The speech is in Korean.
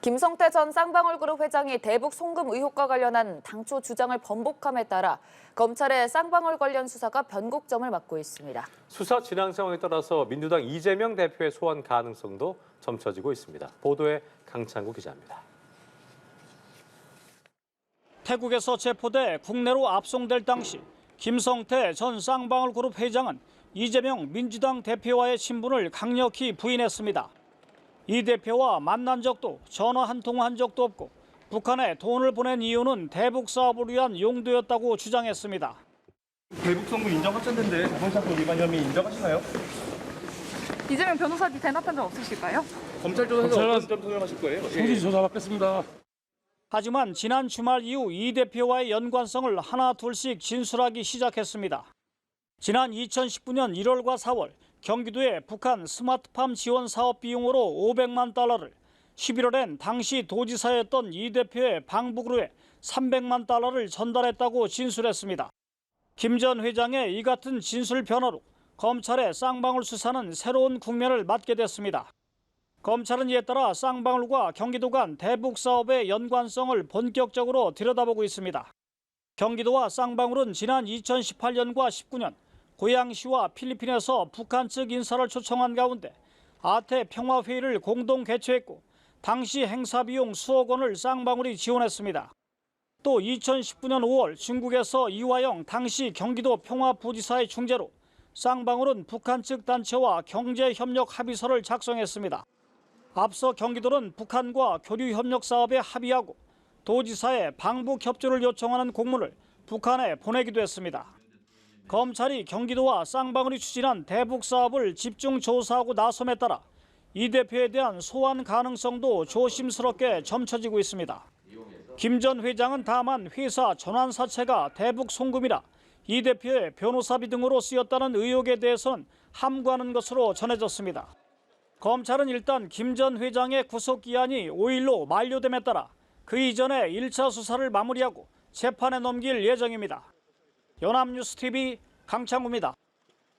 김성태 전 쌍방울그룹 회장이 대북 송금 의혹과 관련한 당초 주장을 번복함에 따라 검찰의 쌍방울 관련 수사가 변곡점을 맞고 있습니다. 수사 진행 상황에 따라서 민주당 이재명 대표의 소환 가능성도 점쳐지고 있습니다. 보도에 강창구 기자입니다. 태국에서 체포돼 국내로 압송될 당시 김성태 전 쌍방울그룹 회장은 이재명 민주당 대표와의 친분을 강력히 부인했습니다. 이 대표와 만난 적도 전화 한 통 한 적도 없고 북한에 돈을 보낸 이유는 대북 사업을 위한 용도였다고 주장했습니다. 대북 송금 인정 확정된데 자본사건 위반 혐의 인정하시나요? 이재명 변호사님 대답한 적 없으실까요? 검찰 조사에서 어떤 점 설명하실 거예요? 성실 조사 받겠습니다. 하지만 지난 주말 이후 이 대표와의 연관성을 하나 둘씩 진술하기 시작했습니다. 지난 2019년 1월과 4월 경기도의 북한 스마트팜 지원 사업 비용으로 500만 달러를, 11월엔 당시 도지사였던 이 대표의 방북으로에 300만 달러를 전달했다고 진술했습니다. 김 전 회장의 이 같은 진술 변화로 검찰의 쌍방울 수사는 새로운 국면을 맞게 됐습니다. 검찰은 이에 따라 쌍방울과 경기도 간 대북 사업의 연관성을 본격적으로 들여다보고 있습니다. 경기도와 쌍방울은 지난 2018년과 19년 고양시와 필리핀에서 북한 측 인사를 초청한 가운데 아태 평화회의를 공동 개최했고 당시 행사 비용 수억 원을 쌍방울이 지원했습니다. 또 2019년 5월 중국에서 이화영 당시 경기도 평화부지사의 중재로 쌍방울은 북한 측 단체와 경제협력 합의서를 작성했습니다. 앞서 경기도는 북한과 교류협력 사업에 합의하고 도지사의 방북 협조를 요청하는 공문을 북한에 보내기도 했습니다. 검찰이 경기도와 쌍방울이 추진한 대북 사업을 집중 조사하고 나섬에 따라 이 대표에 대한 소환 가능성도 조심스럽게 점쳐지고 있습니다. 김 전 회장은 다만 회사 전환 사채가 대북 송금이라 이 대표의 변호사비 등으로 쓰였다는 의혹에 대해서는 함구하는 것으로 전해졌습니다. 검찰은 일단 김 전 회장의 구속기한이 5일로 만료됨에 따라 그 이전에 1차 수사를 마무리하고 재판에 넘길 예정입니다. 연합뉴스TV 강창구입니다.